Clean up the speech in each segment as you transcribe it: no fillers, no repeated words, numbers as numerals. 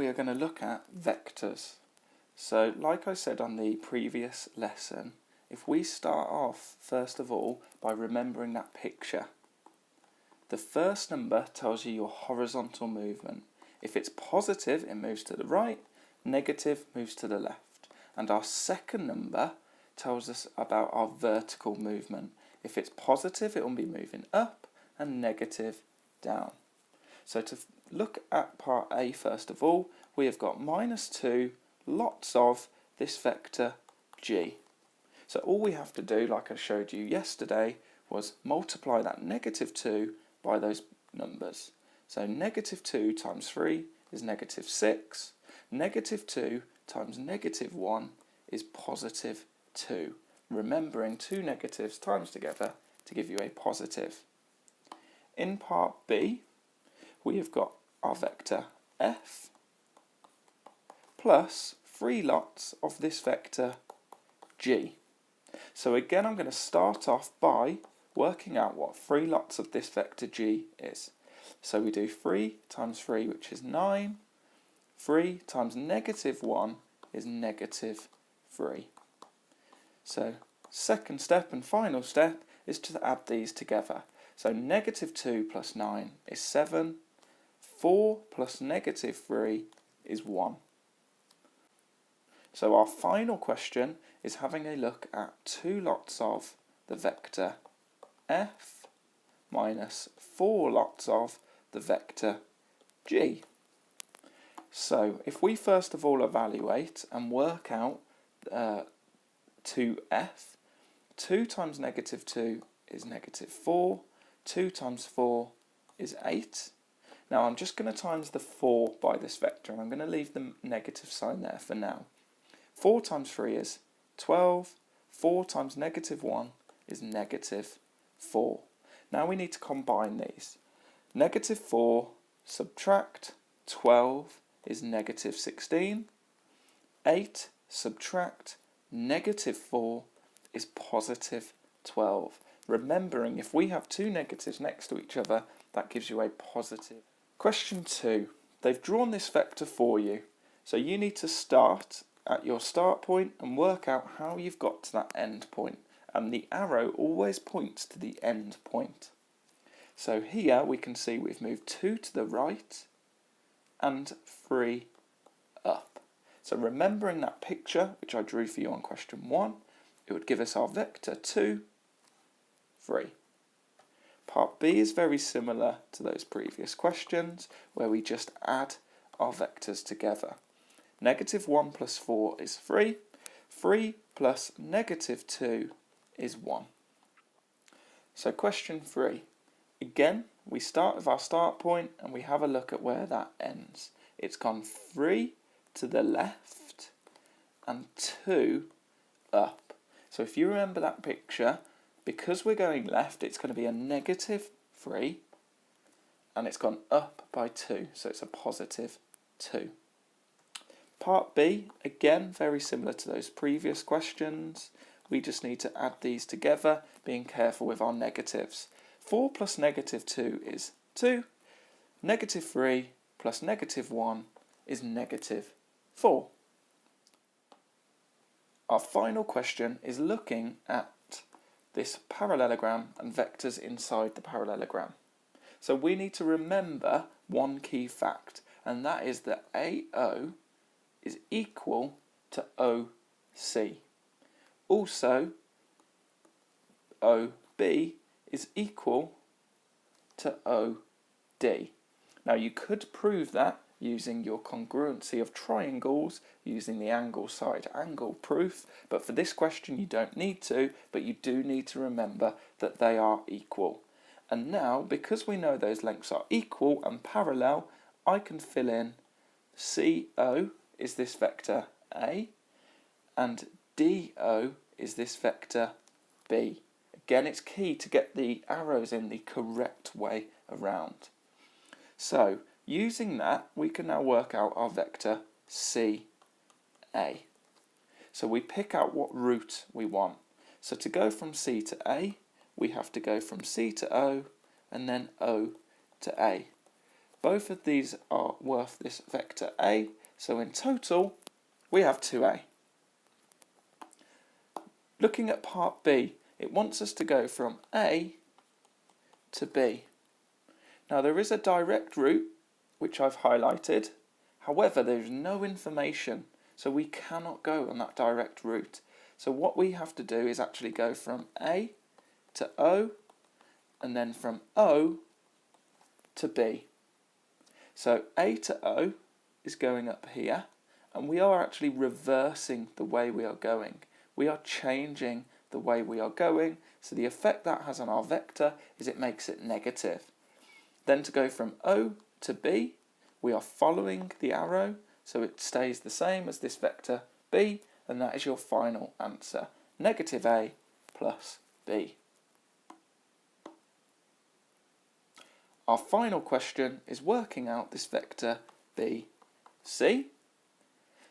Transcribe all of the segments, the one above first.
we are going to look at vectors. So like I said on the previous lesson, if we start off first of all by remembering that picture, the first number tells you your horizontal movement. If it's positive, it moves to the right, negative moves to the left. And our second number tells us about our vertical movement. If it's positive, it will be moving up, and negative down. So to look at part A first of all, we have got -2 lots of this vector g. So all we have to do, like I showed you yesterday, was multiply that -2 by those numbers. So -2 times 3 is -6. -2 times -1 is +2. Remembering two negatives times together to give you a positive. In part B, we have got our vector f plus 3 lots of this vector g. So again, I'm going to start off by working out what 3 lots of this vector g is. So we do 3 times 3, which is 9. 3 times -1 is -3. So second step and final step is to add these together. So -2 plus 9 is 7. 4 plus -3 is 1. So our final question is having a look at 2 lots of the vector f minus 4 lots of the vector g. So if we first of all evaluate and work out 2f, 2 times -2 is -4, 2 times 4 is 8. Now I'm just going to times the 4 by this vector, and I'm going to leave the negative sign there for now. 4 times 3 is 12, 4 times -1 is -4. Now we need to combine these. -4 subtract 12 is -16, 8 subtract -4 is +12. Remembering, if we have two negatives next to each other, that gives you a positive. Question 2. They've drawn this vector for you, so you need to start at your start point and work out how you've got to that end point, and the arrow always points to the end point. So here we can see we've moved 2 to the right and 3 up. So remembering that picture which I drew for you on question 1, it would give us our vector 2, 3. Part B is very similar to those previous questions, where we just add our vectors together. -1 plus 4 is 3. 3 plus -2 is 1. So question 3. Again, we start with our start point and we have a look at where that ends. It's gone 3 to the left and 2 up. So if you remember that picture, because we're going left, it's going to be a -3, and it's gone up by 2, so it's a +2. Part B, again, very similar to those previous questions. We just need to add these together, being careful with our negatives. 4 plus -2 is 2. -3 plus -1 is -4. Our final question is looking at this parallelogram and vectors inside the parallelogram. So we need to remember one key fact, and that is that AO is equal to OC. Also, OB is equal to OD. Now you could prove that using your congruency of triangles, using the angle side angle proof, but for this question you don't need to, but you do need to remember that they are equal. And now, because we know those lengths are equal and parallel, I can fill in CO is this vector A, and DO is this vector B. Again, it's key to get the arrows in the correct way around. So, using that, we can now work out our vector CA. So we pick out what route we want. So to go from C to A, we have to go from C to O, and then O to A. Both of these are worth this vector A, so in total we have 2A. Looking at part B, it wants us to go from A to B. Now there is a direct route, which I've highlighted, however there is no information, so we cannot go on that direct route. So what we have to do is actually go from A to O, and then from O to B. So A to O is going up here, and we are actually reversing the way we are going. We are changing the way we are going, so the effect that has on our vector is it makes it negative. Then to go from O to B, we are following the arrow, so it stays the same as this vector B, and that is your final answer, negative A plus B. Our final question is working out this vector BC.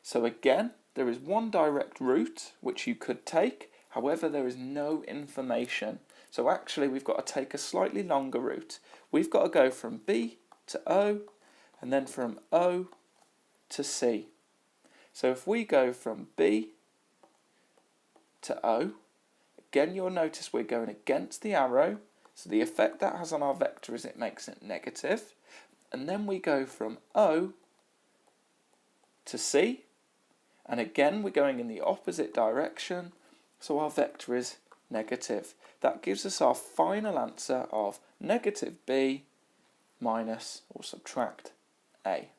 So again, there is one direct route which you could take, however there is no information. So actually we've got to take a slightly longer route. We've got to go from B to O, and then from O to C. So if we go from B to O, again you'll notice we're going against the arrow, so the effect that has on our vector is it makes it negative. And then we go from O to C, and again we're going in the opposite direction, so our vector is negative. That gives us our final answer of negative B minus or subtract A.